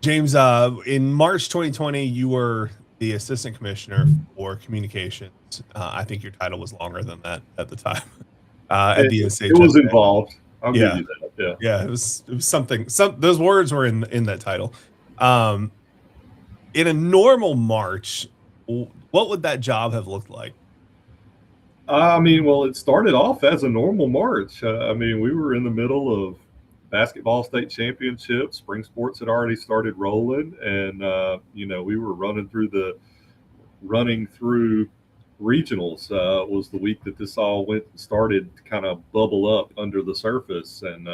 James, in March 2020, you were the assistant commissioner for communications. I think your title was longer than that at the time. At It, the it was NCHSAA. involved. I'll give Yeah, you that. Yeah. yeah, it was something. Some those words were in that title. Um, in a normal March, what would that job have looked like? I mean, well, it started off as a normal March. I mean, we were in the middle of basketball state championships. Spring sports had already started rolling, and we were running through regionals. Was the week that this all went and started to kind of bubble up under the surface, and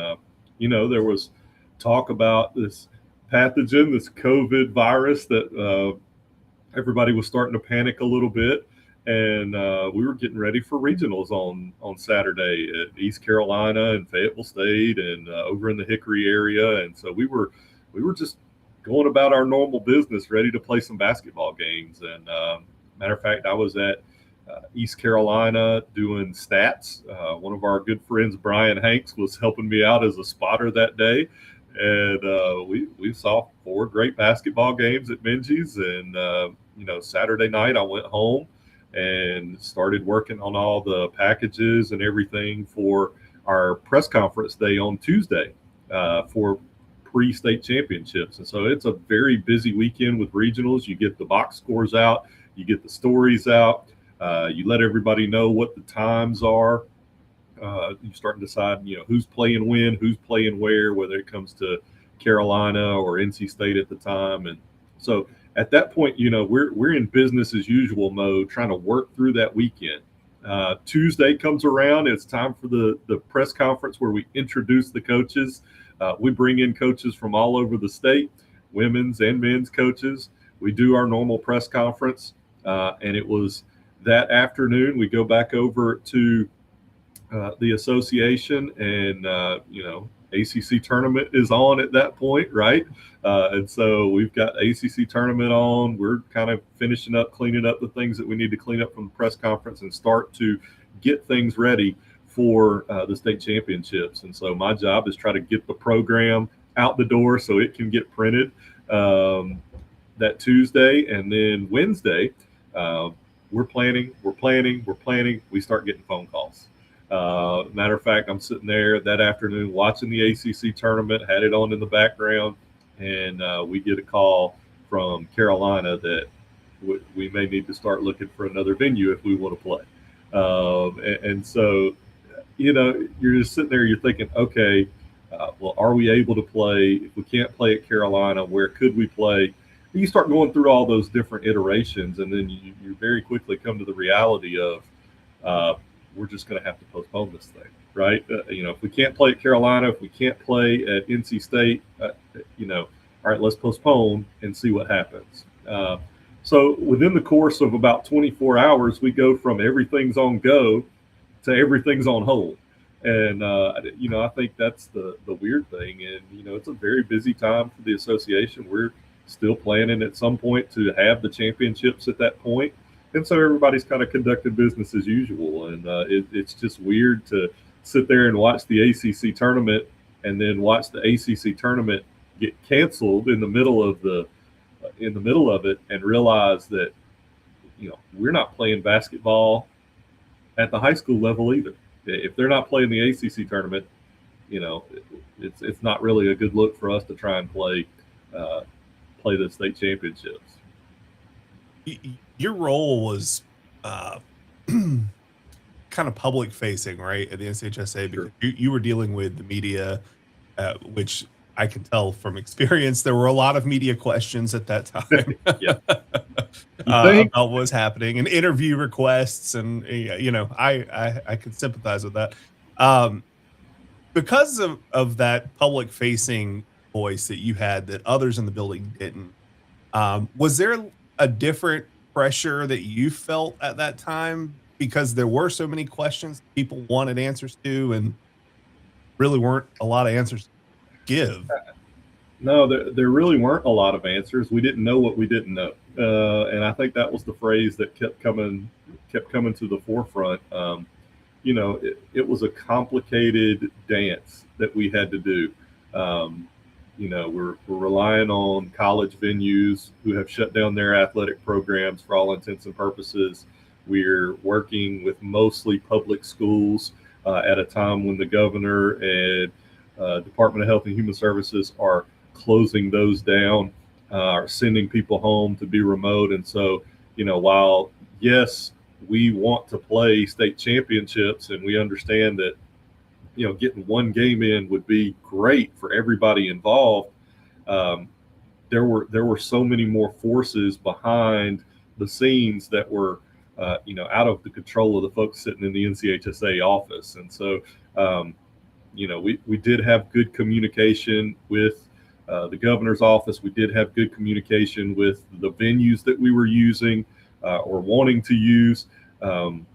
there was talk about this pathogen, this COVID virus that everybody was starting to panic a little bit, and we were getting ready for regionals on Saturday at East Carolina and Fayetteville State and over in the Hickory area, and so we were just going about our normal business, ready to play some basketball games. And matter of fact, I was at East Carolina doing stats. One of our good friends, Brian Hanks, was helping me out as a spotter that day, and we saw four great basketball games at Minji's. And Saturday night I went home and started working on all the packages and everything for our press conference day on Tuesday for pre-state championships. And so it's a very busy weekend with regionals. You get the box scores out, you get the stories out, you let everybody know what the times are. You start to decide, who's playing when, who's playing where, whether it comes to Carolina or NC State at the time. And so at that point, we're in business as usual mode, trying to work through that weekend. Tuesday comes around. It's time for the press conference where we introduce the coaches. We bring in coaches from all over the state, women's and men's coaches. We do our normal press conference, and it was that afternoon. We go back over to the association, and ACC tournament is on at that point, right? And so we've got ACC tournament on. We're kind of finishing up, cleaning up the things that we need to clean up from the press conference and start to get things ready for the state championships. And so my job is try to get the program out the door so it can get printed that Tuesday. And then Wednesday, we're planning. We start getting phone calls. Matter of fact, I'm sitting there that afternoon watching the ACC tournament, had it on in the background, and we get a call from Carolina that we may need to start looking for another venue if we want to play. And so, you're just sitting there, you're thinking, okay, well, are we able to play? If we can't play at Carolina, where could we play? You start going through all those different iterations, and then you very quickly come to the reality of we're just going to have to postpone this thing, right? If we can't play at Carolina, if we can't play at NC State, all right, let's postpone and see what happens. So within the course of about 24 hours, we go from everything's on go to everything's on hold. And, I think that's the weird thing. And, it's a very busy time for the association. We're still planning at some point to have the championships at that point. And so everybody's kind of conducting business as usual. And it's just weird to sit there and watch the ACC tournament and then watch the ACC tournament get canceled in the middle of it and realize that, we're not playing basketball at the high school level either. If they're not playing the ACC tournament, it's not really a good look for us to try and play the state championships. Your role was kind of public facing, right, at the NCHSAA, because Sure. you were dealing with the media, which I can tell from experience there were a lot of media questions at that time Yeah. You think? about what was happening and interview requests, and I can sympathize with that. Because of that public facing voice that you had that others in the building didn't. Was there a different pressure that you felt at that time because there were so many questions people wanted answers to and really weren't a lot of answers to give? No, there really weren't a lot of answers. We didn't know what we didn't know, and I think that was the phrase that kept coming to the forefront. It was a complicated dance that we had to do. we're relying on college venues who have shut down their athletic programs for all intents and purposes. We're working with mostly public schools at a time when the governor and Department of Health and Human Services are closing those down, are sending people home to be remote. And so, while yes, we want to play state championships and we understand that getting one game in would be great for everybody involved. There were so many more forces behind the scenes that were out of the control of the folks sitting in the NCHSAA office. And so we did have good communication with the governor's office. We did have good communication with the venues that we were using or wanting to use, and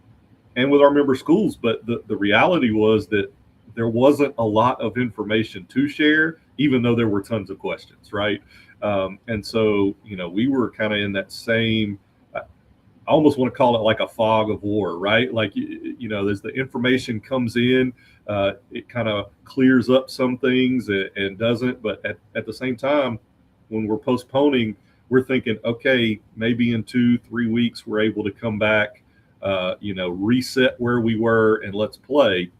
with our member schools. But the reality was that there wasn't a lot of information to share, even though there were tons of questions, right? And so, we were kind of in that same, I almost want to call it like a fog of war, right? Like, as the information comes in, it kind of clears up some things and doesn't. But at the same time, when we're postponing, we're thinking, okay, maybe in 2-3 weeks, we're able to come back, reset where we were and let's play.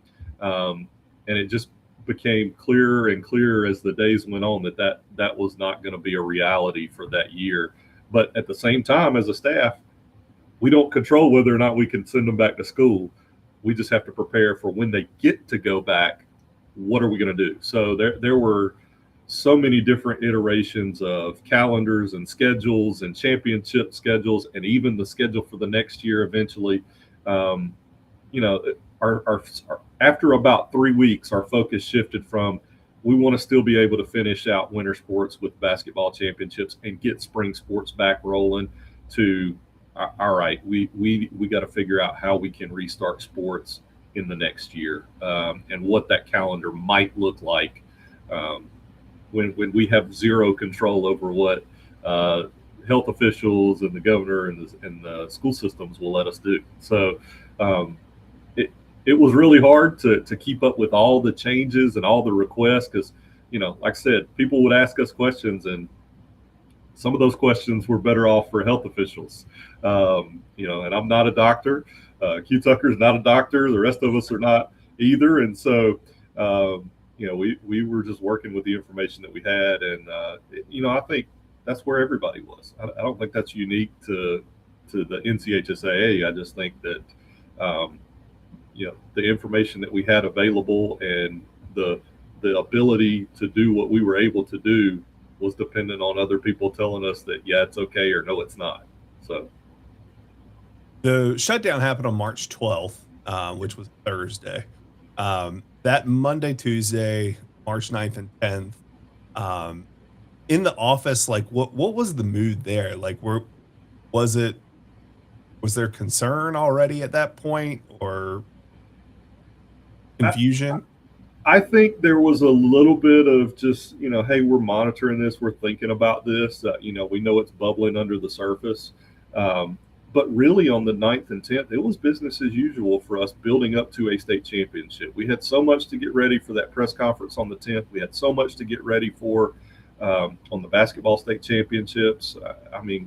And it just became clearer and clearer as the days went on that was not going to be a reality for that year. But at the same time, as a staff, we don't control whether or not we can send them back to school. We just have to prepare for when they get to go back. What are we going to do? So there were so many different iterations of calendars and schedules and championship schedules, and even the schedule for the next year eventually. Our after about 3 weeks, our focus shifted from we want to still be able to finish out winter sports with basketball championships and get spring sports back rolling to all right, we got to figure out how we can restart sports in the next year, and what that calendar might look like when we have zero control over what health officials and the governor and the school systems will let us do. So it was really hard to keep up with all the changes and all the requests because, like I said, people would ask us questions, and some of those questions were better off for health officials. And I'm not a doctor. Q Tucker's not a doctor. The rest of us are not either. And so, we were just working with the information that we had. And, I think that's where everybody was. I don't think that's unique to the NCHSAA. I just think that, the information that we had available and the ability to do what we were able to do was dependent on other people telling us that, yeah, it's okay, or no, it's not. So the shutdown happened on March 12th, which was Thursday. That Monday, Tuesday, March 9th and 10th, in the office, like what was the mood there? Like, was there concern already at that point, or confusion? I think there was a little bit of just, hey, we're monitoring this. We're thinking about this. We know it's bubbling under the surface. But really on the 9th and 10th, it was business as usual for us building up to a state championship. We had so much to get ready for that press conference on the 10th. We had so much to get ready for on the basketball state championships.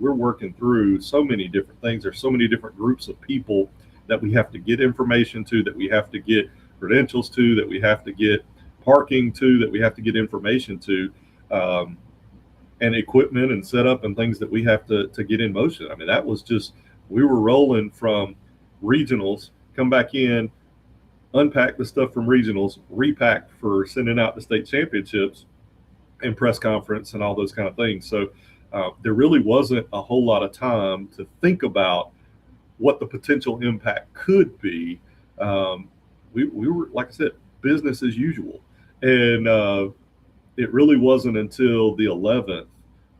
We're working through so many different things. There's so many different groups of people that we have to get information to, that we have to get credentials to, that we have to get parking to, that we have to get information to, and equipment and setup and things that we have to get in motion. That was just, we were rolling from regionals, come back in, unpack the stuff from regionals, repack for sending out the state championships and press conference and all those kind of things. So there really wasn't a whole lot of time to think about what the potential impact could be. We were, like I said, business as usual. And it really wasn't until the 11th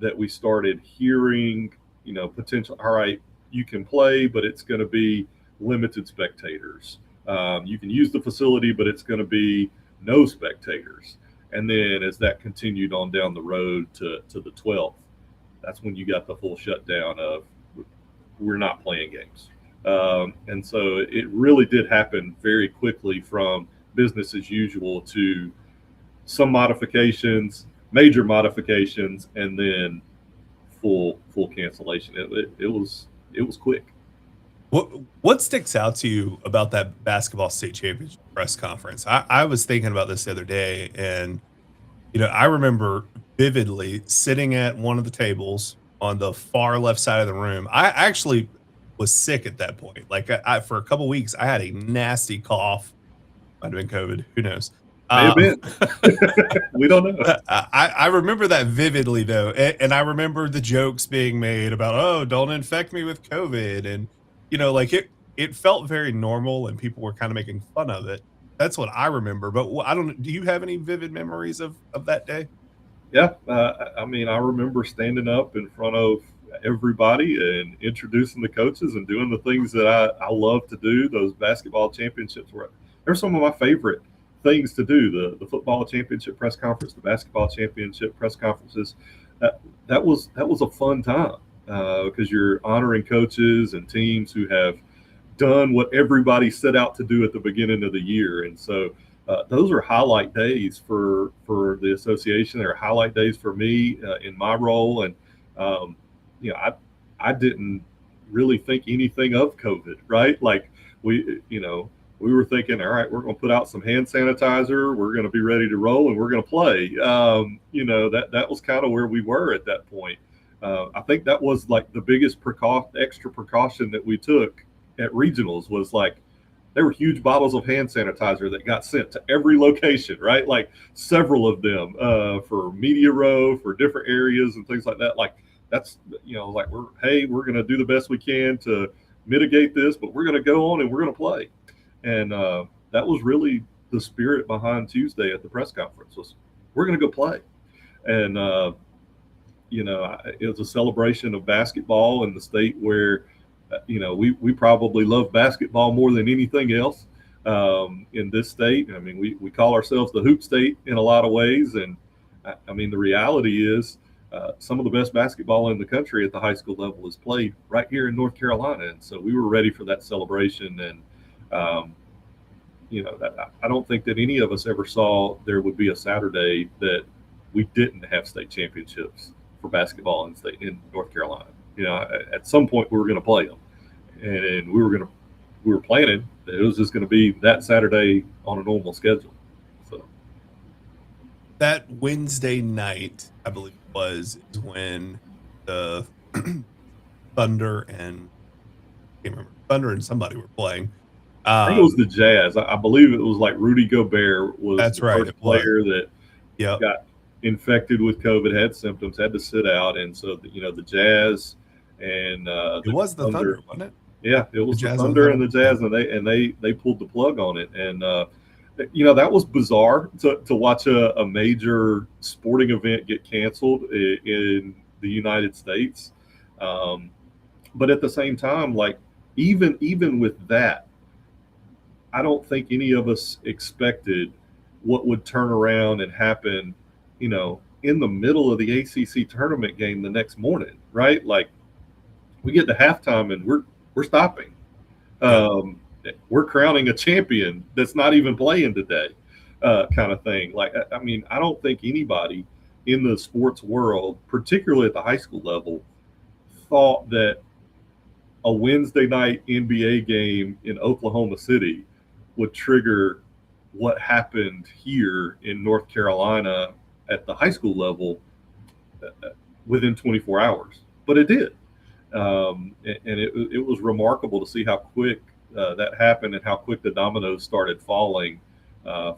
that we started hearing, potential, all right, you can play, but it's going to be limited spectators. You can use the facility, but it's going to be no spectators. And then as that continued on down the road to the 12th, that's when you got the full shutdown of we're not playing games. And so it really did happen very quickly from business as usual to some modifications, major modifications, and then full cancellation. It was quick. What sticks out to you about that basketball state championship press conference? I was thinking about this the other day, and I remember vividly sitting at one of the tables on the far left side of the room. I actually was sick at that point. Like for a couple weeks, I had a nasty cough. Might have been COVID. Who knows? May have Um, been. We don't know. I remember that vividly though, and I remember the jokes being made about, oh, don't infect me with COVID, and like it felt very normal, and people were kind of making fun of it. That's what I remember. But I don't. Do you have any vivid memories of that day? Yeah, I mean, I remember standing up in front of everybody and introducing the coaches and doing the things that I love to do. Those basketball championships they're some of my favorite things to do. The football championship press conference, the basketball championship press conferences. That was a fun time because you're honoring coaches and teams who have done what everybody set out to do at the beginning of the year, and so. Those are highlight days for the association. They're highlight days for me in my role, and I didn't really think anything of COVID, right? Like we were thinking, all right, we're going to put out some hand sanitizer, we're going to be ready to roll, and we're going to play. That was kind of where we were at that point. I think that was like the biggest extra precaution that we took at regionals was like. There were huge bottles of hand sanitizer that got sent to every location, right? Like several of them for media row, for different areas and things like that. Like that's, like we're going to do the best we can to mitigate this, but we're going to go on and we're going to play. And that was really the spirit behind Tuesday at the press conference was we're going to go play. And, it was a celebration of basketball in the state where, we probably love basketball more than anything else in this state. I mean, we call ourselves the hoop state in a lot of ways. And I mean, the reality is some of the best basketball in the country at the high school level is played right here in North Carolina. And so we were ready for that celebration. And, I don't think that any of us ever saw there would be a Saturday that we didn't have state championships for basketball in North Carolina. At some point we were going to play them, and we were planning that it was just going to be that Saturday on a normal schedule. So that Wednesday night, I believe is when the Thunder and I can't remember Thunder and somebody were playing. I think it was the Jazz. I believe it was like Rudy Gobert was that's the right. first player that Yep. got infected with COVID, had symptoms, had to sit out, and so the Jazz and It was the Thunder, wasn't it? Yeah, it was The the Jazz Thunder and and the Jazz, and they pulled the plug on it, and that was bizarre to watch a major sporting event get canceled in the United States, but at the same time, like even with that, I don't think any of us expected what would turn around and happen, in the middle of the ACC tournament game the next morning, right? Like we get to halftime and we're stopping. We're crowning a champion that's not even playing today, kind of thing. Like, I mean, I don't think anybody in the sports world, particularly at the high school level, thought that a Wednesday night NBA game in Oklahoma City would trigger what happened here in North Carolina at the high school level within 24 hours. But it did. And it was remarkable to see how quick that happened and how quick the dominoes started falling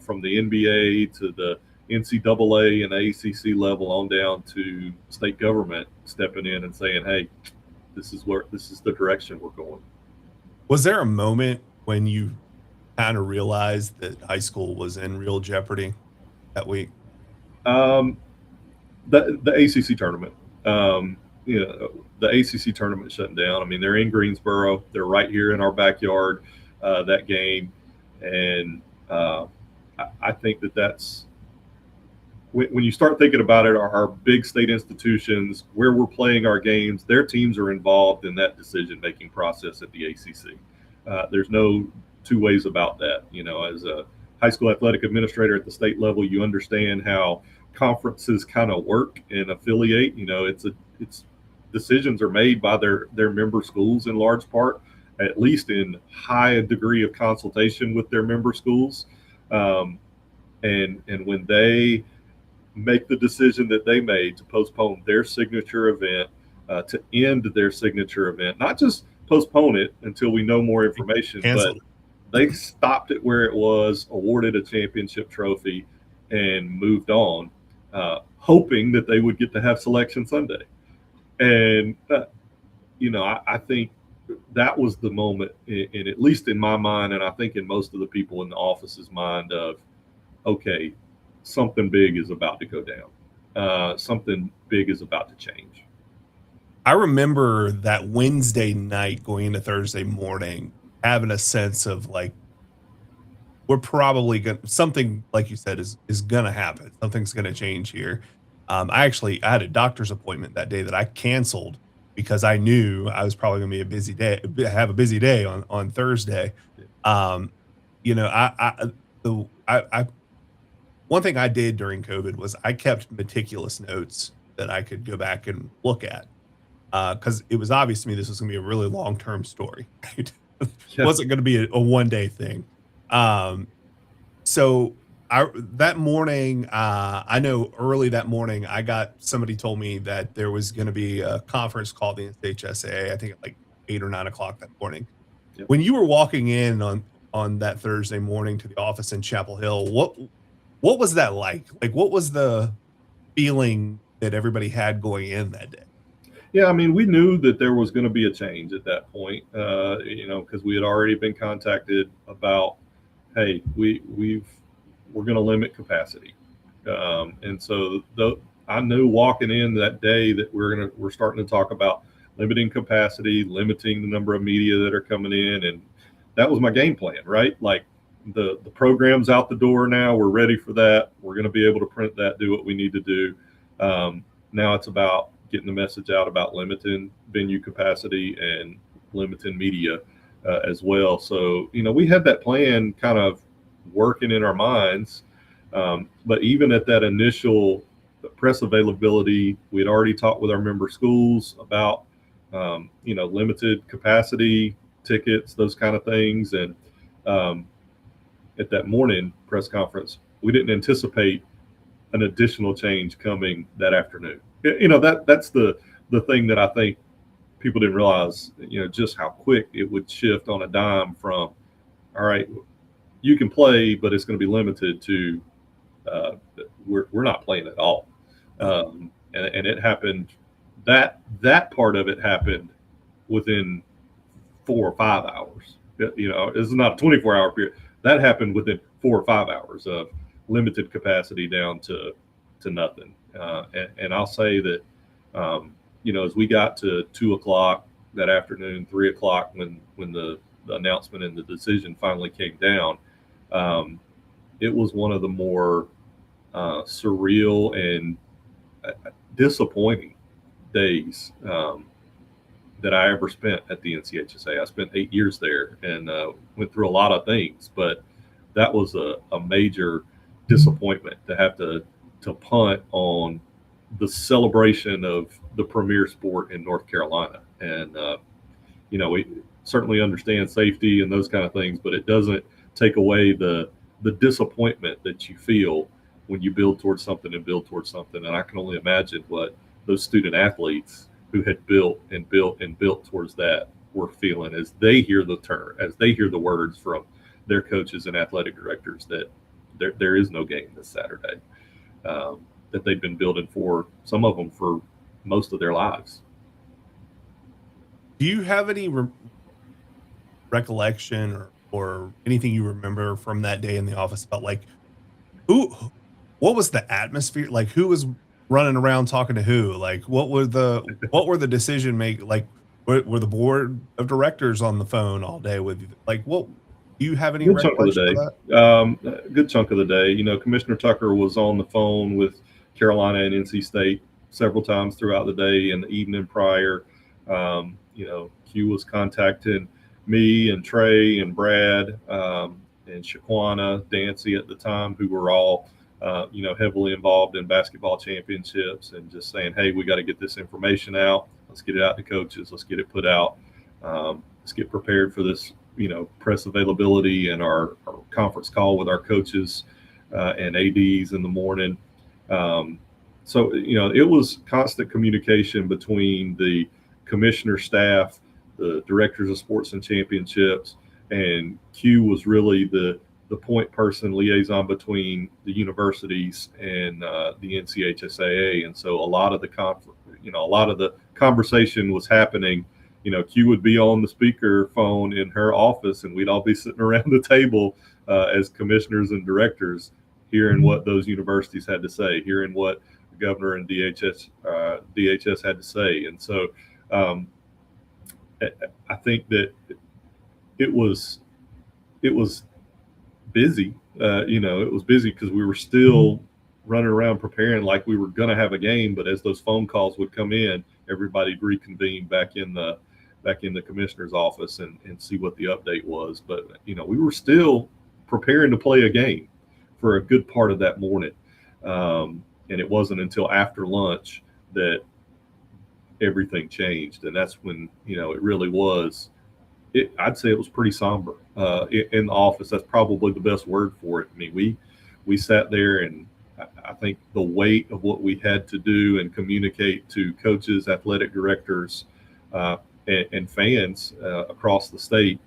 from the NBA to the NCAA and ACC level on down to state government stepping in and saying, hey, this is the direction we're going. Was there a moment when you kind of realized that high school was in real jeopardy that week? The ACC tournament. The ACC tournament shutting down. I mean, they're in Greensboro. They're right here in our backyard. That game, and I think that's when you start thinking about it. Our big state institutions, where we're playing our games, their teams are involved in that decision-making process at the ACC. There's no two ways about that. As a high school athletic administrator at the state level, you understand how conferences kind of work and affiliate. It's decisions are made by their member schools in large part, at least in high degree of consultation with their member schools. And when they make the decision that they made to postpone their signature event, to end their signature event, not just postpone it until we know more information, Canceled. but they stopped it where it was, awarded a championship trophy, and moved on, hoping that they would get to have Selection Sunday. And, I think that was the moment, in at least in my mind, and I think in most of the people in the office's mind, of, okay, something big is about to go down. Something big is about to change. I remember that Wednesday night going into Thursday morning, having a sense of like, we're probably going to, something like you said is going to happen. Something's going to change here. I had a doctor's appointment that day that I canceled because I knew I was probably going to be have a busy day on Thursday. Um, you know, I one thing I did during COVID was I kept meticulous notes that I could go back and look at, because it was obvious to me this was going to be a really long term story. Right? It Yeah. wasn't going to be a one day thing. So that morning, I know early that morning, somebody told me that there was going to be a conference called the NCHSAA, I think at like 8 or 9 o'clock that morning. Yep. When you were walking in on that Thursday morning to the office in Chapel Hill, what was that like? Like, what was the feeling that everybody had going in that day? Yeah, I mean, we knew that there was going to be a change at that point, because we had already been contacted about, hey, we're going to limit capacity, and so I knew walking in that day that we're starting to talk about limiting capacity, limiting the number of media that are coming in, and that was my game plan, right? Like the program's out the door now. We're ready for that. We're going to be able to print that, do what we need to do. Now it's about getting the message out about limiting venue capacity and limiting media as well. So, we had that plan kind of working in our minds. But even at that initial press availability, we had already talked with our member schools about, limited capacity tickets, those kind of things. And at that morning press conference, we didn't anticipate an additional change coming that afternoon. That's the thing that I think people didn't realize, just how quick it would shift on a dime from, all right, you can play, but it's going to be limited to, we're not playing at all. And it happened, that part of it happened within 4 or 5 hours. It's not a 24-hour period. That happened within 4 or 5 hours of limited capacity down to nothing. And I'll say that, as we got to 2 o'clock that afternoon, 3 o'clock, when the announcement and the decision finally came down, it was one of the more surreal and disappointing days that I ever spent at the NCHSAA. I spent 8 years there and went through a lot of things, but that was a major disappointment to have to punt on the celebration of the premier sport in North Carolina. And, we certainly understand safety and those kind of things, but it doesn't take away the disappointment that you feel when you build towards something. And I can only imagine what those student athletes who had built towards that were feeling as they hear the words from their coaches and athletic directors that there is no game this Saturday, that they've been building for, some of them, for most of their lives. Do you have any recollection or anything you remember from that day in the office about like what was the atmosphere like? Who was running around talking to who? Like what were the decision make? Like were the board of directors on the phone all day with you? Like what? Do you have any Good chunk of the day? Good chunk of the day. Commissioner Tucker was on the phone with Carolina and NC State several times throughout the day and the evening prior. Q was contacting me and Trey and Brad and Shaquana Dancy at the time, who were all heavily involved in basketball championships, and just saying, hey, we got to get this information out. Let's get it out to coaches. Let's get it put out. Let's get prepared for this, press availability and our conference call with our coaches and ADs in the morning. So it was constant communication between the commissioner staff, the directors of sports and championships, and Q was really the point person liaison between the universities and the NCHSAA. And so a lot of the conversation was happening. Q would be on the speaker phone in her office, and we'd all be sitting around the table as commissioners and directors, hearing what those universities had to say, hearing what the governor and DHS had to say. And so I think that it was busy. It was busy because we were still running around preparing like we were going to have a game. But as those phone calls would come in, everybody'd reconvene back in the commissioner's office and see what the update was. But we were still preparing to play a game for a good part of that morning, and it wasn't until after lunch that everything changed, and that's when it really was. I'd say it was pretty somber in the office. That's probably the best word for it. I mean, we sat there, and I think the weight of what we had to do and communicate to coaches, athletic directors, and fans across the state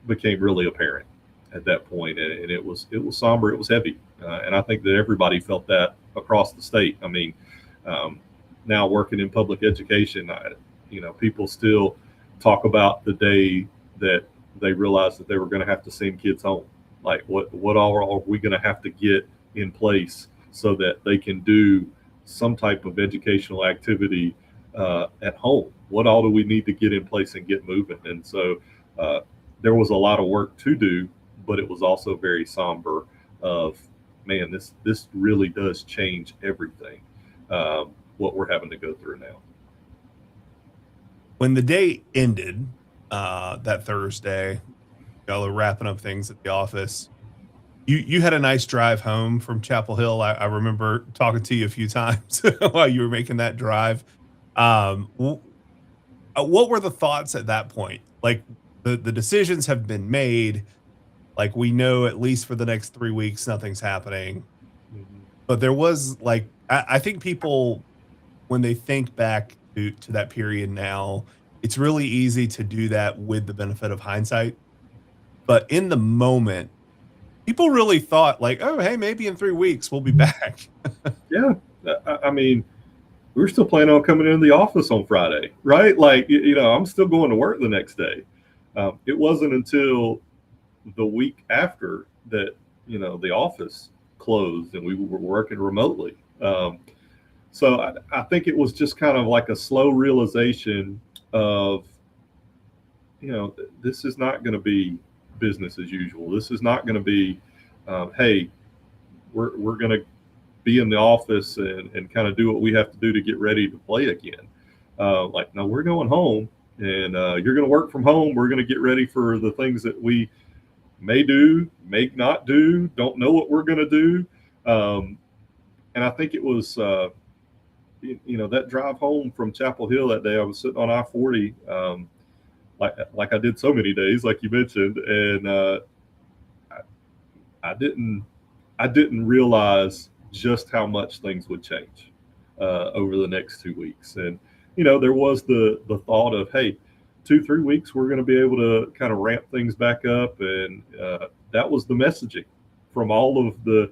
became really apparent at that point. And it was somber. It was heavy, and I think that everybody felt that across the state. I mean, now working in public education, people still talk about the day that they realized that they were going to have to send kids home. Like, what all are we going to have to get in place so that they can do some type of educational activity at home? What all do we need to get in place and get moving? And so there was a lot of work to do, but it was also very somber of, man, this really does change everything, what we're having to go through now. When the day ended, that Thursday, y'all are wrapping up things at the office. You had a nice drive home from Chapel Hill. I remember talking to you a few times while you were making that drive. What were the thoughts at that point? Like, the decisions have been made. Like, we know at least for the next 3 weeks, nothing's happening. Mm-hmm. But there was, like, I think people, when they think back to that period now, it's really easy to do that with the benefit of hindsight. But in the moment, people really thought, like, oh, hey, maybe in 3 weeks we'll be back. Yeah. I mean, we were still planning on coming into the office on Friday, right? Like, I'm still going to work the next day. It wasn't until the week after that, the office closed and we were working remotely. So I think it was just kind of like a slow realization of, this is not going to be business as usual. This is not going to be, hey, we're going to be in the office and kind of do what we have to do to get ready to play again. Like, no, we're going home, and you're going to work from home. We're going to get ready for the things that we may do, may not do, don't know what we're going to do. And I think it was, that drive home from Chapel Hill that day, I was sitting on I-40, like I did so many days, like you mentioned, and I didn't realize just how much things would change over the next 2 weeks. And there was the thought of, hey, 2-3 weeks we're going to be able to kind of ramp things back up, and that was the messaging from all of the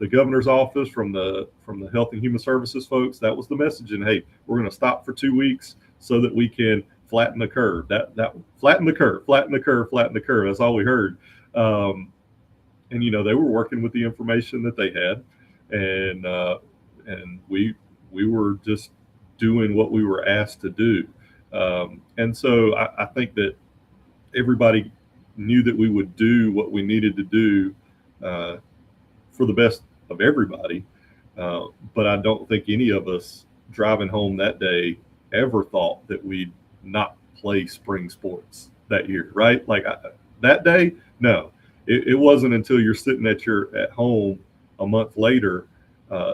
governor's office, from the Health and Human Services folks. That was the messaging. Hey, we're going to stop for 2 weeks so that we can flatten the curve. That flatten the curve. That's all we heard. And they were working with the information that they had, and we were just doing what we were asked to do. And so I think that everybody knew that we would do what we needed to do for the best of everybody. But I don't think any of us driving home that day ever thought that we'd not play spring sports that year, right? Like that day, no. It wasn't until you're sitting at home a month later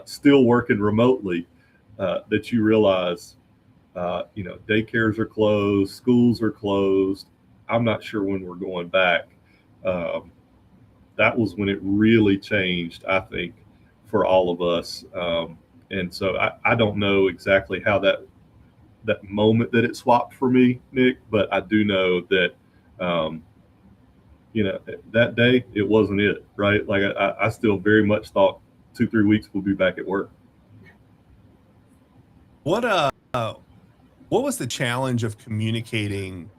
still working remotely, that you realize, daycares are closed, schools are closed. I'm not sure when we're going back. That was when it really changed, I think, for all of us. And so I don't know exactly how that moment that it swapped for me, Nick, but I do know that, that day it wasn't it, right? Like I still very much thought 2-3 weeks we'll be back at work. What what was the challenge of communicating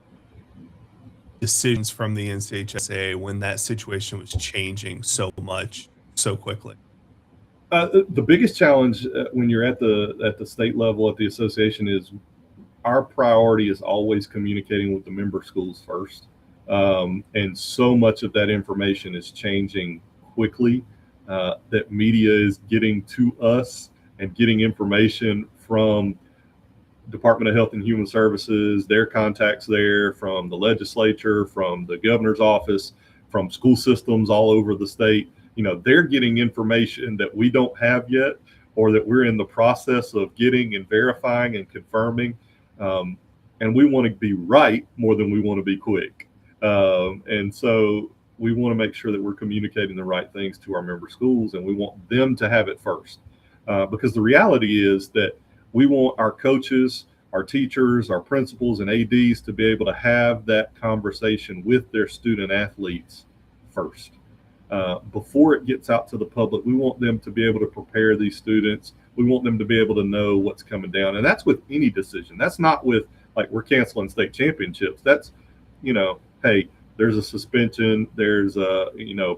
decisions from the NCHSAA when that situation was changing so much so quickly? The biggest challenge when you're at the state level at the association is our priority is always communicating with the member schools first. And so much of that information is changing quickly, that media is getting to us and getting information from Department of Health and Human Services, their contacts there, from the legislature, from the governor's office, from school systems all over the state. They're getting information that we don't have yet, or that we're in the process of getting and verifying and confirming. And we want to be right more than we want to be quick. And so we want to make sure that we're communicating the right things to our member schools, and we want them to have it first. Because the reality is that we want our coaches, our teachers, our principals, and ADs to be able to have that conversation with their student athletes first. Before it gets out to the public, we want them to be able to prepare these students. We want them to be able to know what's coming down. And that's with any decision. That's not with, like, we're canceling state championships. That's, hey, there's a suspension, there's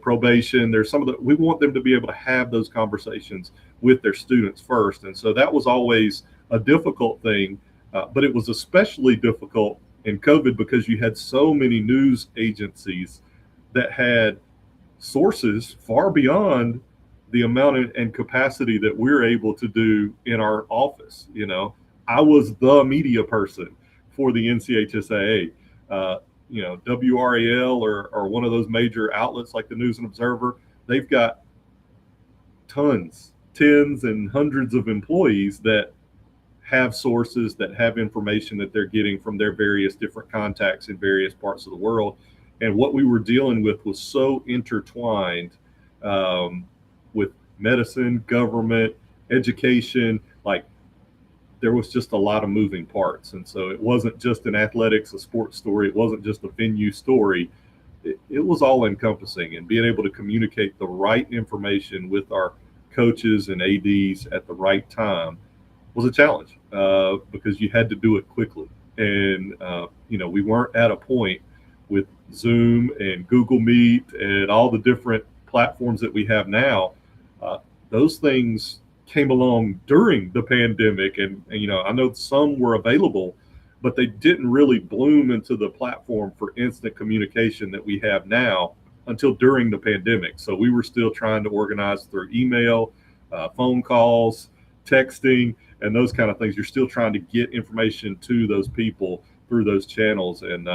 probation, there's some of the, we want them to be able to have those conversations with their students first. And so that was always a difficult thing, but it was especially difficult in COVID because you had so many news agencies that had sources far beyond the amount and capacity that we're able to do in our office. I was the media person for the NCHSAA. WRAL or one of those major outlets like the News and Observer, they've got tens and hundreds of employees that have sources, that have information that they're getting from their various different contacts in various parts of the world. And what we were dealing with was so intertwined with medicine, government, education, like there was just a lot of moving parts. And so it wasn't just an athletics, a sports story. It wasn't just a venue story. It was all encompassing, and being able to communicate the right information with our coaches and ADs at the right time was a challenge because you had to do it quickly. And, we weren't at a point with Zoom and Google Meet and all the different platforms that we have now. Those things came along during the pandemic, and I know some were available, but they didn't really bloom into the platform for instant communication that we have now until during the pandemic. So we were still trying to organize through email, phone calls, texting, and those kind of things. You're still trying to get information to those people through those channels and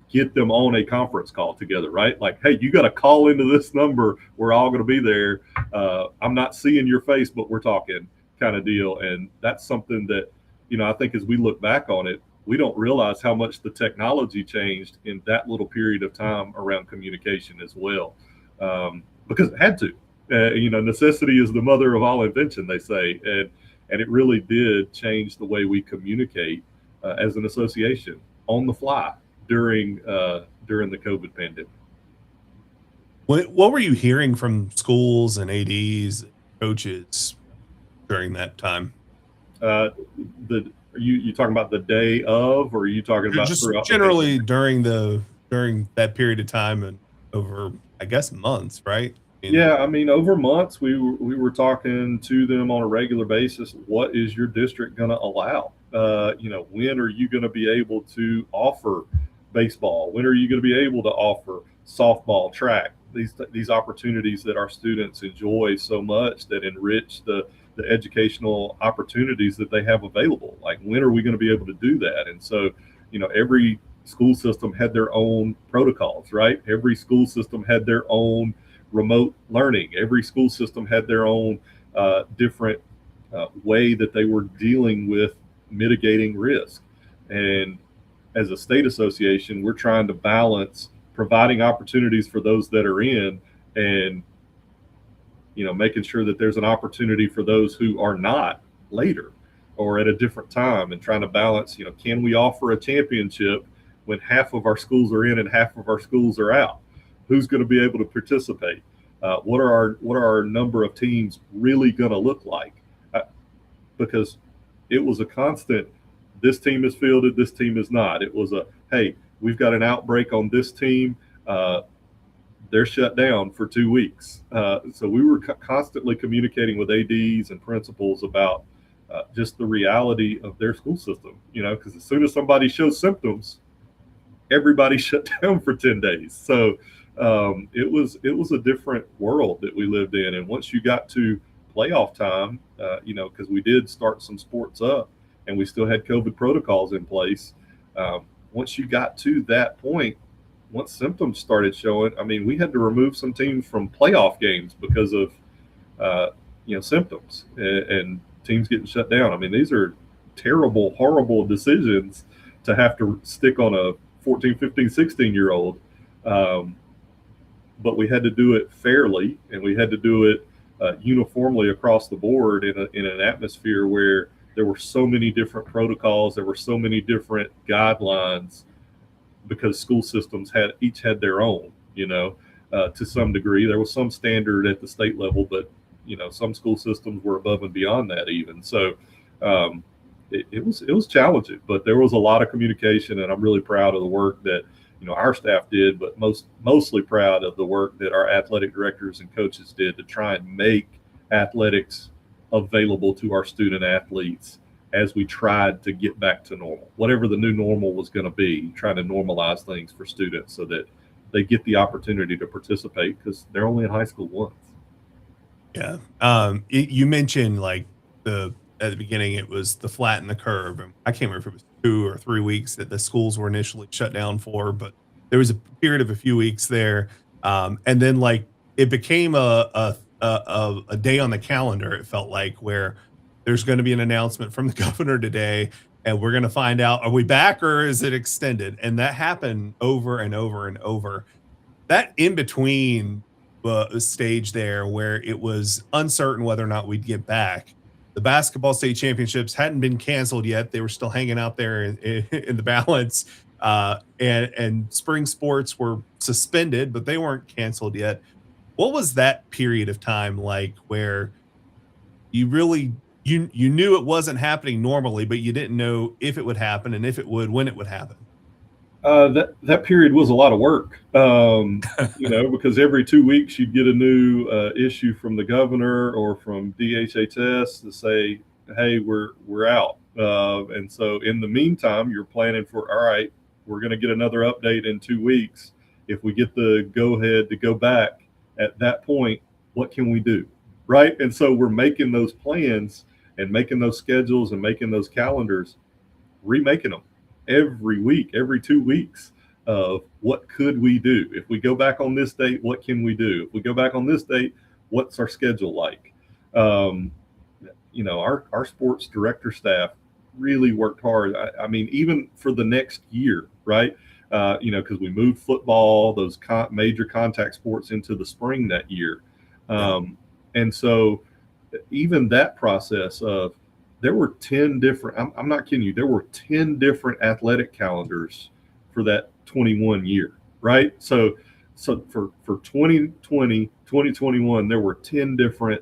get them on a conference call together, right? Like, hey, you got to call into this number. We're all going to be there. I'm not seeing your face, but we're talking, kind of deal. And that's something that, I think as we look back on it, we don't realize how much the technology changed in that little period of time around communication as well, because it had to. Necessity is the mother of all invention, they say, and it really did change the way we communicate as an association on the fly during the COVID pandemic. What were you hearing from schools and ADs, coaches during that time? You talking about the day of, or are you talking about just throughout generally during that period of time and over, I guess, months, right? Over months we were talking to them on a regular basis. What is your district going to allow? When are you going to be able to offer baseball? When are you going to be able to offer softball, track? These opportunities that our students enjoy so much, that enrich the educational opportunities that they have available. Like, when are we going to be able to do that? And so, every school system had their own protocols, right? Every school system had their own remote learning. Every school system had their own different way that they were dealing with mitigating risk. And as a state association, we're trying to balance providing opportunities for those that are in, and making sure that there's an opportunity for those who are not later or at a different time, and trying to balance, can we offer a championship when half of our schools are in and half of our schools are out? Who's going to be able to participate? What are our number of teams really going to look like? Because it was a constant, this team is fielded, this team is not. It was hey, we've got an outbreak on this team. They're shut down for 2 weeks. So we were constantly communicating with ADs and principals about just the reality of their school system, because as soon as somebody shows symptoms, everybody shut down for 10 days. So it was a different world that we lived in. And once you got to playoff time, because we did start some sports up and we still had COVID protocols in place. Once you got to that point, once symptoms started showing, we had to remove some teams from playoff games because of, symptoms and teams getting shut down. These are terrible, horrible decisions to have to stick on a 14, 15, 16-year-old. But we had to do it fairly, and we had to do it uniformly across the board in an atmosphere where there were so many different protocols, there were so many different guidelines, because school systems each had their own, to some degree. There was some standard at the state level, but some school systems were above and beyond that even. So it was challenging, but there was a lot of communication, and I'm really proud of the work that our staff did, but mostly proud of the work that our athletic directors and coaches did to try and make athletics available to our student athletes as we tried to get back to normal, whatever the new normal was going to be, trying to normalize things for students so that they get the opportunity to participate, because they're only in high school once. Yeah. You mentioned at the beginning, it was the flatten the curve. And I can't remember if it was 2 or 3 weeks that the schools were initially shut down for, but there was a period of a few weeks there. And then it became a day on the calendar, it felt like, where there's going to be an announcement from the governor today, and we're going to find out, are we back or is it extended? And that happened over and over and over. That in between stage there, where it was uncertain whether or not we'd get back. The basketball state championships hadn't been canceled yet. They were still hanging out there in the balance. And spring sports were suspended, but they weren't canceled yet. What was that period of time like, where you really you knew it wasn't happening normally, but you didn't know if it would happen, and if it would, when it would happen? That period was a lot of work, because every 2 weeks you'd get a new issue from the governor or from DHHS to say, hey, we're out. And so in the meantime, you're planning for, all right, we're going to get another update in 2 weeks. If we get the go ahead to go back at that point, what can we do? Right. And so we're making those plans and making those schedules and making those calendars, remaking them every week, every 2 weeks, of what could we do? If we go back on this date, what can we do? If we go back on this date, what's our schedule like? Our sports director staff really worked hard. Even for the next year, right? Because we moved football, those major contact sports, into the spring that year. And so even that process of, there were 10 different, I'm not kidding you, there were 10 different athletic calendars for that 21 year, right? So for 2020, 2021, there were 10 different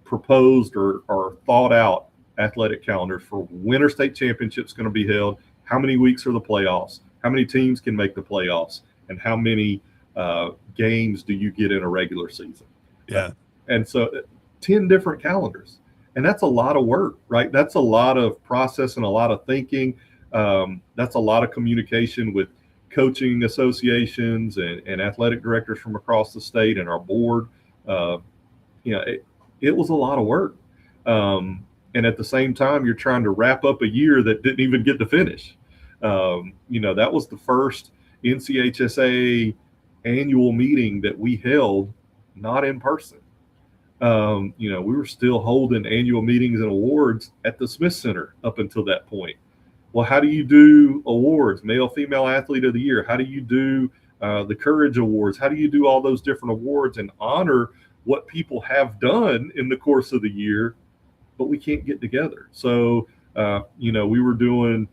proposed or thought out athletic calendars for when are state championships going to be held, how many weeks are the playoffs, how many teams can make the playoffs, and how many games do you get in a regular season. Yeah. And so 10 different calendars. And that's a lot of work, right? That's a lot of process and a lot of thinking. That's a lot of communication with coaching associations and athletic directors from across the state and our board. It was a lot of work. And at the same time, you're trying to wrap up a year that didn't even get to finish. That was the first NCHSAA annual meeting that we held not in person. We were still holding annual meetings and awards at the Smith Center up until that point. Well, how do you do awards, male, female athlete of the year? How do you do the Courage Awards? How do you do all those different awards and honor what people have done in the course of the year? But we can't get together. So, we were doing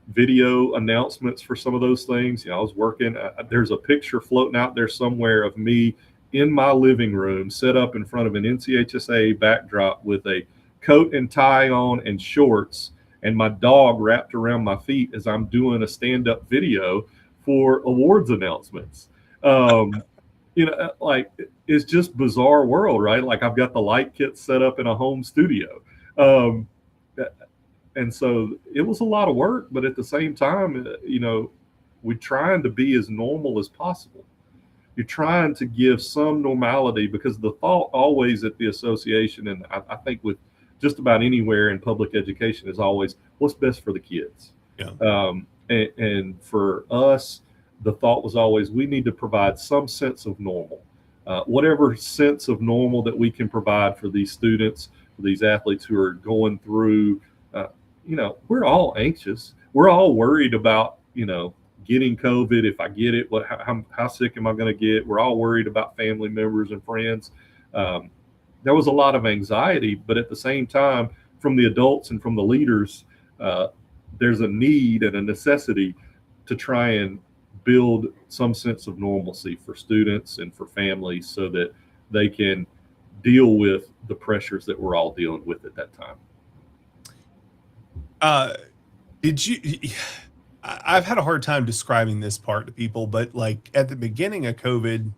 video announcements for some of those things. I was working. There's a picture floating out there somewhere of me in my living room, set up in front of an NCHSAA backdrop with a coat and tie on and shorts, and my dog wrapped around my feet as I'm doing a stand-up video for awards announcements. Like, it's just bizarre world, right? Like, I've got the light kit set up in a home studio. And so it was a lot of work, but at the same time, we're trying to be as normal as possible. You're trying to give some normality, because the thought always at the association, and I think with just about anywhere in public education, is always what's best for the kids. Yeah. And for us, the thought was always we need to provide some sense of normal, whatever sense of normal that we can provide for these students, for these athletes who are going through. We're all anxious. We're all worried about, getting COVID. If I get it, how sick am I going to get? We're all worried about family members and friends. There was a lot of anxiety, but at the same time, from the adults and from the leaders, there's a need and a necessity to try and build some sense of normalcy for students and for families so that they can deal with the pressures that we're all dealing with at that time. I've had a hard time describing this part to people, but like at the beginning of COVID,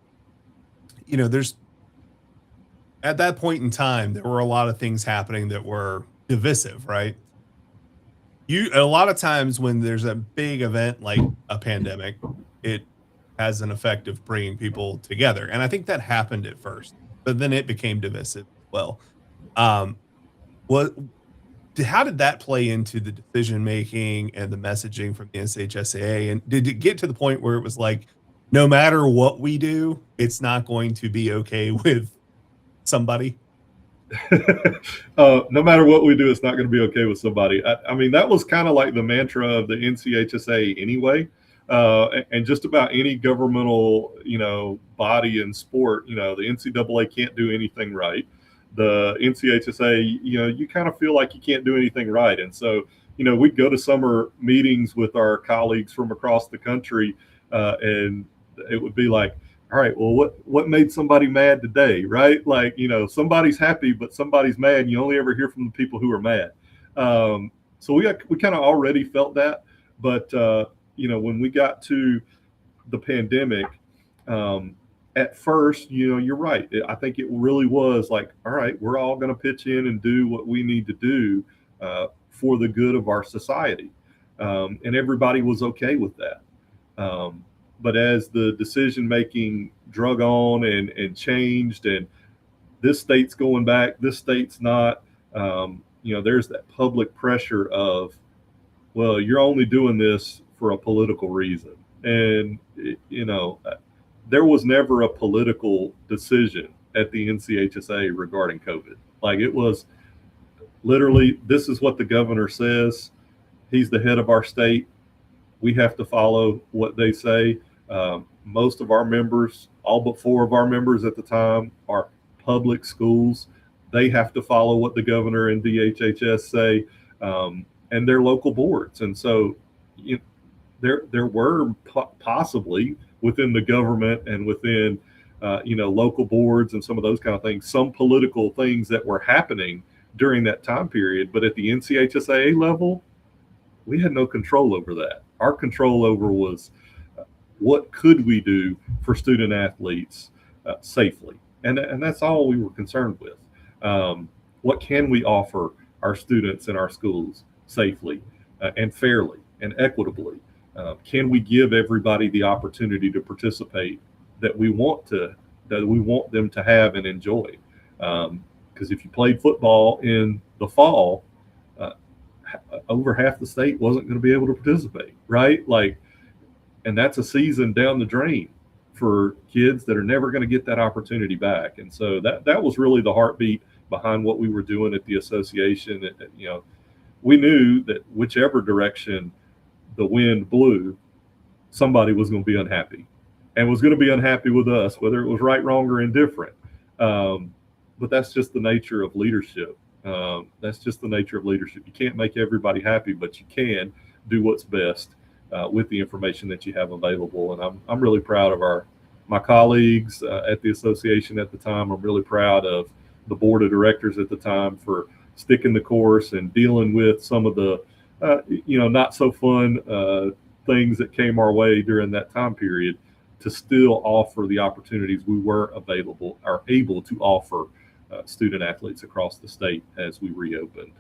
at that point in time, there were a lot of things happening that were divisive, right? A lot of times when there's a big event like a pandemic, it has an effect of bringing people together. And I think that happened at first, but then it became divisive as well. How did that play into the decision making and the messaging from the NCHSAA? And did it get to the point where it was like, no matter what we do, it's not going to be okay with somebody? No matter what we do, it's not going to be okay with somebody. I mean, that was kind of like the mantra of the NCHSAA anyway. And just about any governmental, body in sport, the NCAA can't do anything right. The NCHSAA, you kind of feel like you can't do anything right. And so, we'd go to summer meetings with our colleagues from across the country, and it would be like, all right, well, what made somebody mad today, right? Like, somebody's happy, but somebody's mad, and you only ever hear from the people who are mad. So we kind of already felt that. But, when we got to the pandemic, at first, you're right. I think it really was like, all right, we're all going to pitch in and do what we need to do for the good of our society. And everybody was okay with that. But as the decision making drug on and changed, and this state's going back, this state's not, there's that public pressure of, well, you're only doing this for a political reason. And, there was never a political decision at the NCHSAA regarding COVID. Like, it was literally, this is what the governor says. He's the head of our state. We have to follow what they say. Most of our members, all but 4 of our members at the time, are public schools. They have to follow what the governor and DHHS say, and their local boards. And so there were possibly within the government and within local boards and some of those kind of things, some political things that were happening during that time period. But at the NCHSAA level, we had no control over that. Our control over was what could we do for student athletes safely, and that's all we were concerned with. What can we offer our students in our schools safely and fairly and equitably? Can we give everybody the opportunity to participate that we want them to have and enjoy? Because if you played football in the fall, over half the state wasn't going to be able to participate, right? Like, and that's a season down the drain. for kids that are never going to get that opportunity back. And so that was really the heartbeat behind what we were doing at the association. You know, we knew that whichever direction the wind blew, somebody was going to be unhappy and was going to be unhappy with us, whether it was right, wrong, or indifferent. But that's just the nature of leadership. That's just the nature of leadership. You can't make everybody happy, but you can do what's best with the information that you have available. And I'm really proud of my colleagues at the association at the time. I'm really proud of the board of directors at the time for sticking the course and dealing with some of the not so fun things that came our way during that time period to still offer the opportunities we were able to offer student athletes across the state as we reopened.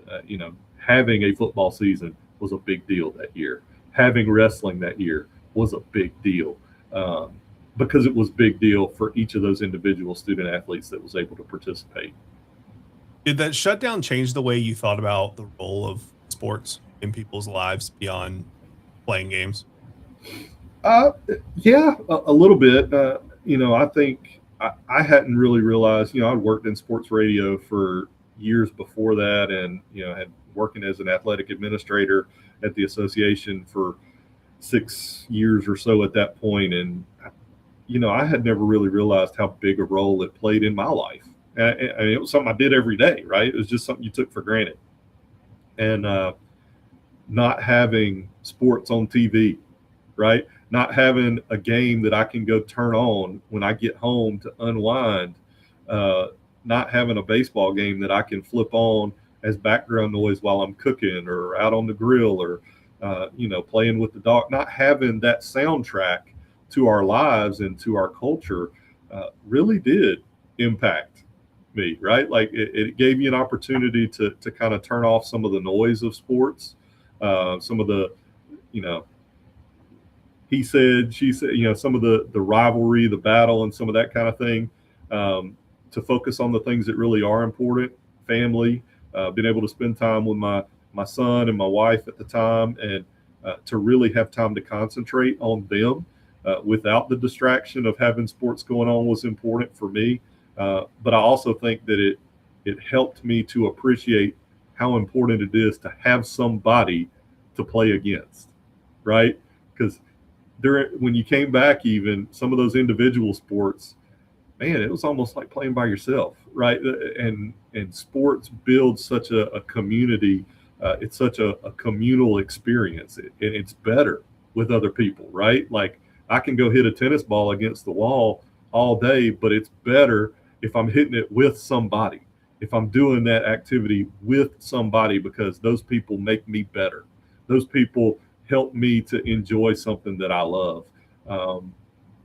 Having a football season was a big deal that year. Having wrestling that year was a big deal because it was big deal for each of those individual student athletes that was able to participate. Did that shutdown change the way you thought about the role of sports in people's lives beyond playing games? Yeah, a little bit. I think I hadn't really realized, I'd worked in sports radio for years before that and, had working as an athletic administrator at the association for 6 years or so at that point. And, I had never really realized how big a role it played in my life. And it was something I did every day, right? It was just something you took for granted. And not having sports on TV, right? Not having a game that I can go turn on when I get home to unwind, not having a baseball game that I can flip on as background noise while I'm cooking or out on the grill or, playing with the dog, not having that soundtrack to our lives and to our culture really did impact me, right? Like it gave you an opportunity to kind of turn off some of the noise of sports, some of the, he said, she said, some of the rivalry, the battle, and some of that kind of thing, to focus on the things that really are important, family, being able to spend time with my son and my wife at the time, and to really have time to concentrate on them without the distraction of having sports going on was important for me. But I also think that it helped me to appreciate how important it is to have somebody to play against, right? Because when you came back, even some of those individual sports, man, it was almost like playing by yourself, right? And sports build such a community. It's such a communal experience, and it's better with other people, right? Like I can go hit a tennis ball against the wall all day, but it's better if I'm hitting it with somebody, if I'm doing that activity with somebody, because those people make me better. Those people help me to enjoy something that I love.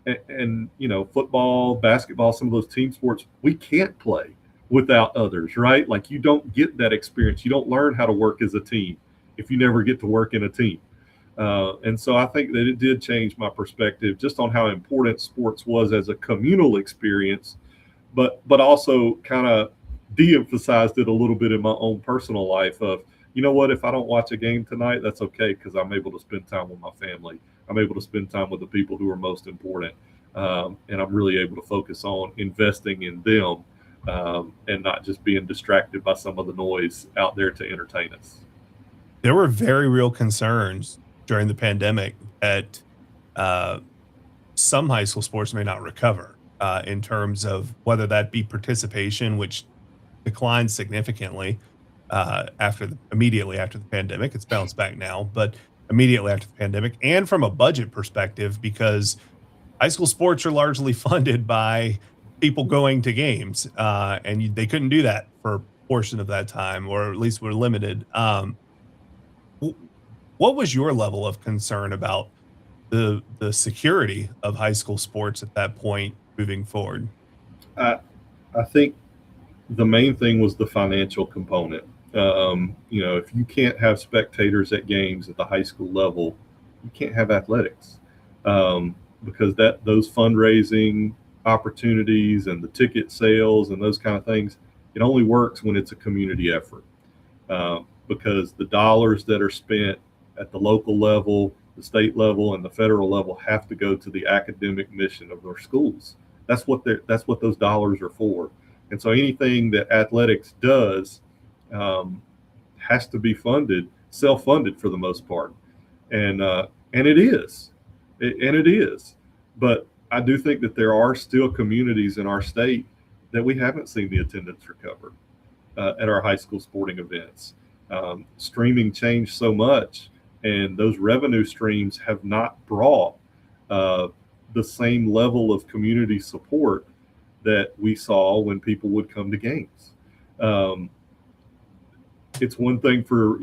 And football, basketball, some of those team sports, we can't play without others, right? Like you don't get that experience. You don't learn how to work as a team if you never get to work in a team. And so I think that it did change my perspective just on how important sports was as a communal experience, but also kind of de-emphasized it a little bit in my own personal life of, if I don't watch a game tonight, that's okay, because I'm able to spend time with my family. I'm able to spend time with the people who are most important. And I'm really able to focus on investing in them and not just being distracted by some of the noise out there to entertain us. There were very real concerns during the pandemic that some high school sports may not recover in terms of whether that be participation, which declined significantly immediately after the pandemic. It's bounced back now, but immediately after the pandemic, and from a budget perspective, because high school sports are largely funded by people going to games, and they couldn't do that for a portion of that time, or at least were limited. What was your level of concern about the security of high school sports at that point moving forward? I think the main thing was the financial component. If you can't have spectators at games at the high school level, you can't have athletics, because those fundraising opportunities and the ticket sales and those kind of things, it only works when it's a community effort, because the dollars that are spent at the local level the state level and the federal level have to go to the academic mission of their schools. That's what those dollars are for. And so anything that athletics does has to be funded, self-funded for the most part, and it is, and it is. But I do think that there are still communities in our state that we haven't seen the attendance recover at our high school sporting events. Streaming changed so much, and those revenue streams have not brought the same level of community support that we saw when people would come to games. It's one thing for,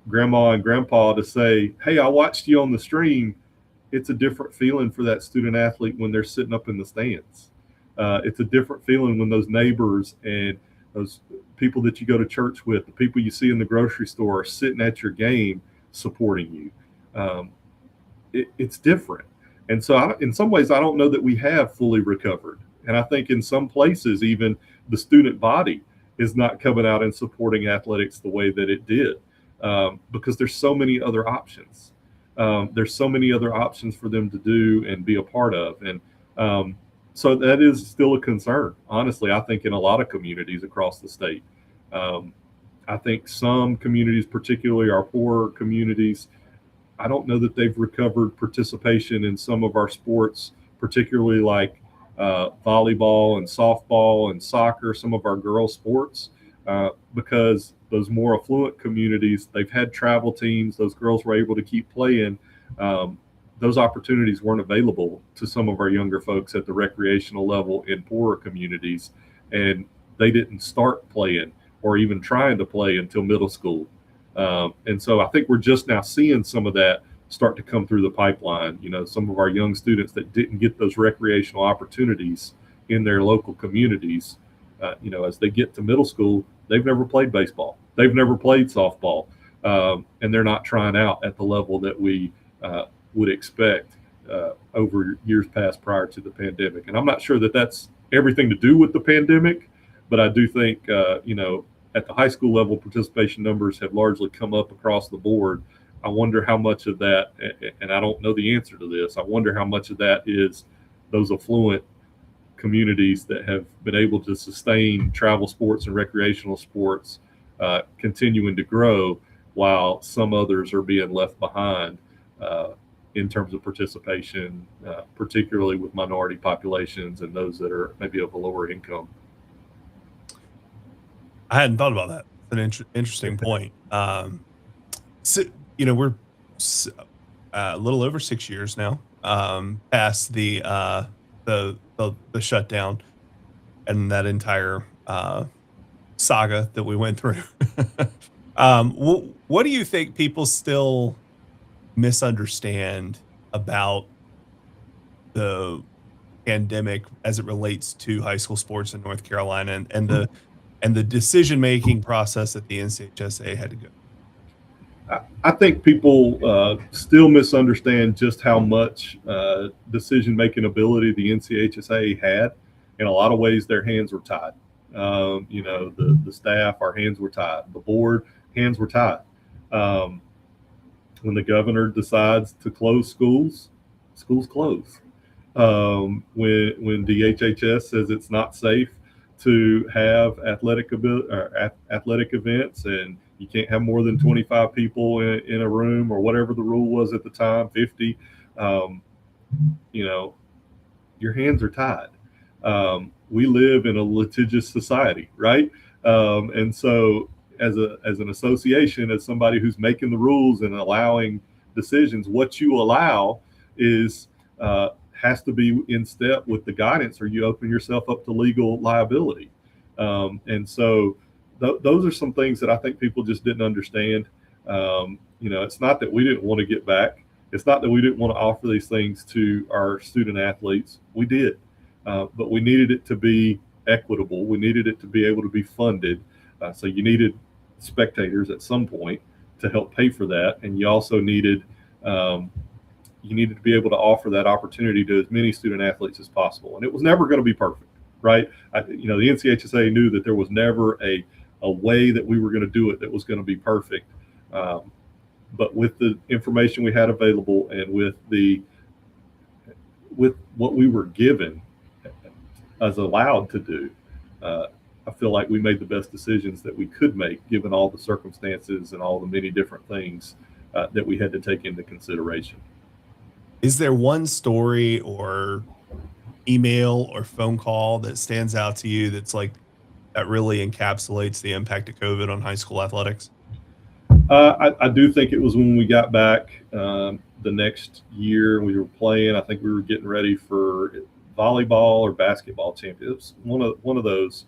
grandma and grandpa to say, "Hey, I watched you on the stream." It's a different feeling for that student athlete when they're sitting up in the stands. It's a different feeling when those neighbors and those people that you go to church with, the people you see in the grocery store, are sitting at your game supporting you. It's different. And so in some ways, I don't know that we have fully recovered. And I think in some places, even the student body is not coming out and supporting athletics the way that it did, because there's so many other options. There's so many other options for them to do and be a part of. And so that is still a concern, honestly, I think, in a lot of communities across the state. I think some communities, particularly our poorer communities, I don't know that they've recovered participation in some of our sports, particularly like volleyball and softball and soccer, some of our girls' sports, because those more affluent communities, they've had travel teams. Those girls were able to keep playing. Those opportunities weren't available to some of our younger folks at the recreational level in poorer communities, and they didn't start playing or even trying to play until middle school. And so I think we're just now seeing some of that start to come through the pipeline. Some of our young students that didn't get those recreational opportunities in their local communities, as they get to middle school, they've never played baseball. They've never played softball. And they're not trying out at the level that we would expect over years past prior to the pandemic. And I'm not sure that that's everything to do with the pandemic, but I do think, at the high school level, participation numbers have largely come up across the board. I wonder how much of that, and I don't know the answer to this, I wonder how much of that is those affluent communities that have been able to sustain travel sports and recreational sports continuing to grow, while some others are being left behind in terms of participation, particularly with minority populations and those that are maybe of a lower income. I hadn't thought about that. It's an interesting point. So, we're a little over 6 years now past the shutdown and that entire saga that we went through. What do you think people still misunderstand about the pandemic as it relates to high school sports in North Carolina and the decision-making process that the NCHSAA had to go? I think people still misunderstand just how much decision-making ability the NCHSAA had. In a lot of ways, their hands were tied. The staff, our hands were tied. The board, hands were tied. When the governor decides to close schools, schools close. When DHHS says it's not safe to have athletic events, and you can't have more than 25 people in a room, or whatever the rule was at the time, 50, your hands are tied. We live in a litigious society, right? And so as an association, as somebody who's making the rules and allowing decisions, what you allow is has to be in step with the guidance, or you open yourself up to legal liability. And so those are some things that I think people just didn't understand. It's not that we didn't want to get back. It's not that we didn't want to offer these things to our student athletes. We did, but we needed it to be equitable. We needed it to be able to be funded. So you needed spectators at some point to help pay for that, and you also needed to be able to offer that opportunity to as many student athletes as possible. And it was never going to be perfect, right? The NCHSAA knew that there was never a way that we were going to do it that was going to be perfect. But with the information we had available and with what we were given as allowed to do, I feel like we made the best decisions that we could make, given all the circumstances and all the many different things that we had to take into consideration. Is there one story or email or phone call that stands out to you that's like that really encapsulates the impact of COVID on high school athletics? I do think it was when we got back the next year. We were playing. I think we were getting ready for volleyball or basketball championships. One of those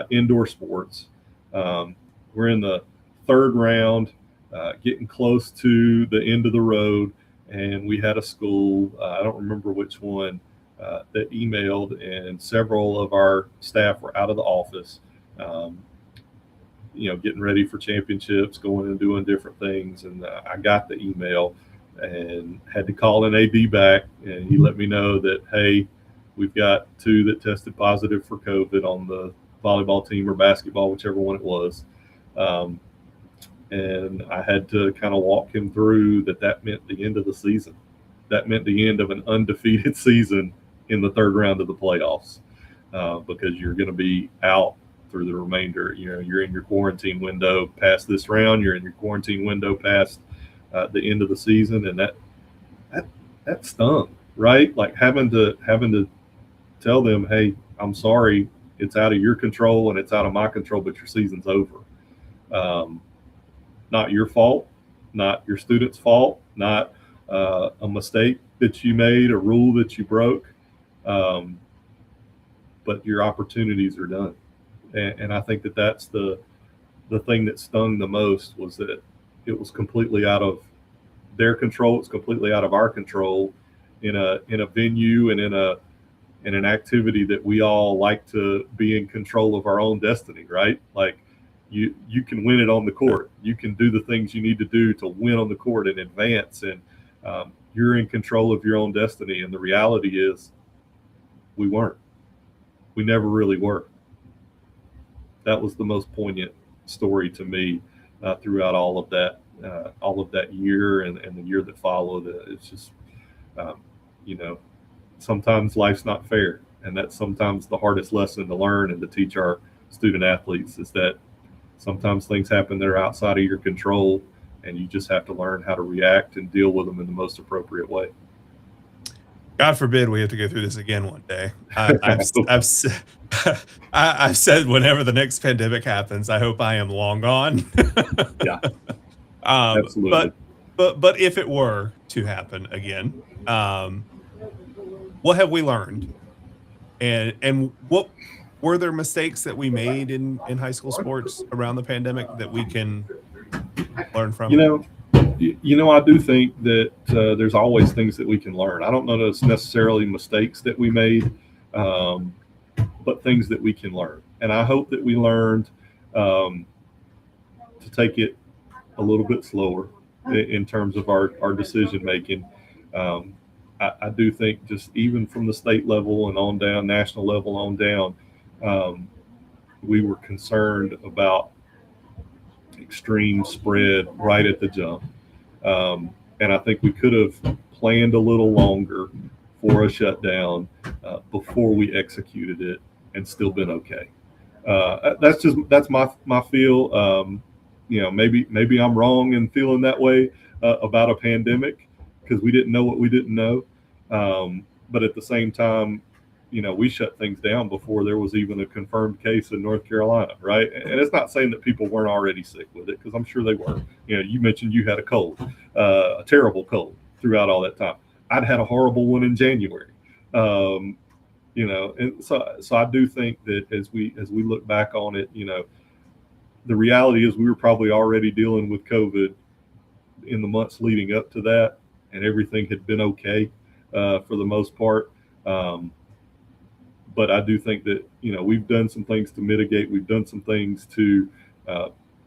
indoor sports. We're in the third round, getting close to the end of the road, and we had a school. I don't remember which one. That emailed, and several of our staff were out of the office, getting ready for championships, going and doing different things. And I got the email and had to call an AD back, and he let me know that, hey, we've got 2 that tested positive for COVID on the volleyball team or basketball, whichever one it was. And I had to kind of walk him through that meant the end of the season. That meant the end of an undefeated season in the third round of the playoffs, because you're going to be out through the remainder. You're in your quarantine window past this round. You're in your quarantine window past the end of the season, and that stung, right? Like having to tell them, hey, I'm sorry, it's out of your control and it's out of my control, but your season's over. Not your fault, not your student's fault, not a mistake that you made, a rule that you broke. But your opportunities are done. And I think that's the thing that stung the most, was that it was completely out of their control. It's completely out of our control in a venue and in an activity that we all like to be in control of our own destiny, right? Like you can win it on the court. You can do the things you need to do to win on the court and advance. And you're in control of your own destiny. And the reality is, we weren't. We never really were. That was the most poignant story to me throughout all of that year and the year that followed. It's just, sometimes life's not fair, and that's sometimes the hardest lesson to learn and to teach our student athletes, is that sometimes things happen that are outside of your control, and you just have to learn how to react and deal with them in the most appropriate way. God forbid we have to go through this again one day. I've said whenever the next pandemic happens, I hope I am long gone. Yeah, absolutely. But if it were to happen again, what have we learned? And what were there mistakes that we made in high school sports around the pandemic that we can learn from? I do think that there's always things that we can learn. I don't know that it's necessarily mistakes that we made, but things that we can learn. And I hope that we learned to take it a little bit slower in terms of our decision making. I do think just even from the state level and on down, national level on down, we were concerned about extreme spread right at the jump. And I think we could have planned a little longer for a shutdown before we executed it and still been okay. That's my feel. Maybe I'm wrong in feeling that way about a pandemic, because we didn't know what we didn't know. But at the same time, we shut things down before there was even a confirmed case in North Carolina, right? And it's not saying that people weren't already sick with it, because I'm sure they were. You mentioned you had a cold, a terrible cold throughout all that time. I'd had a horrible one in January. And so I do think that as we look back on it, the reality is we were probably already dealing with COVID in the months leading up to that, and everything had been okay for the most part. But I do think that, we've done some things to mitigate. We've done some things to,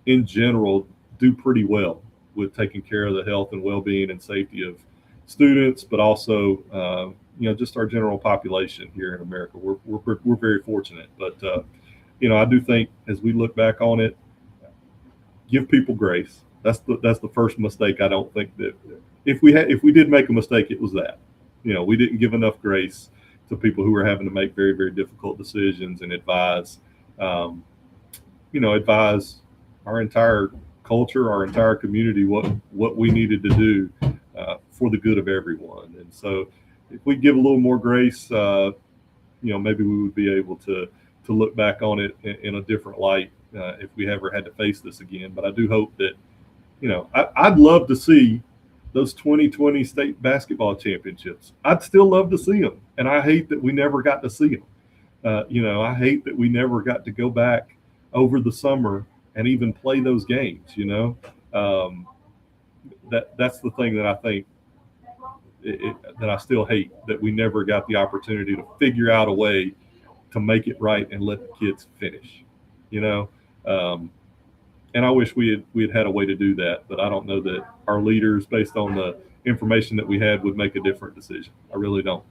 in general, do pretty well with taking care of the health and well-being and safety of students, but also, just our general population here in America. We're very fortunate. But, I do think as we look back on it, give people grace. That's the first mistake. I don't think that if we did make a mistake, it was that, we didn't give enough grace to people who were having to make very, very difficult decisions and advise our entire culture, our entire community, what we needed to do for the good of everyone. And so if we give a little more grace, maybe we would be able to look back on it in a different light if we ever had to face this again. But I do hope that, I'd love to see those 2020 state basketball championships. I'd still love to see them. And I hate that we never got to see them. I hate that we never got to go back over the summer and even play those games. That's the thing that I think that I still hate, that we never got the opportunity to figure out a way to make it right and let the kids finish. And I wish we had a way to do that, but I don't know that our leaders, based on the information that we had, would make a different decision. I really don't.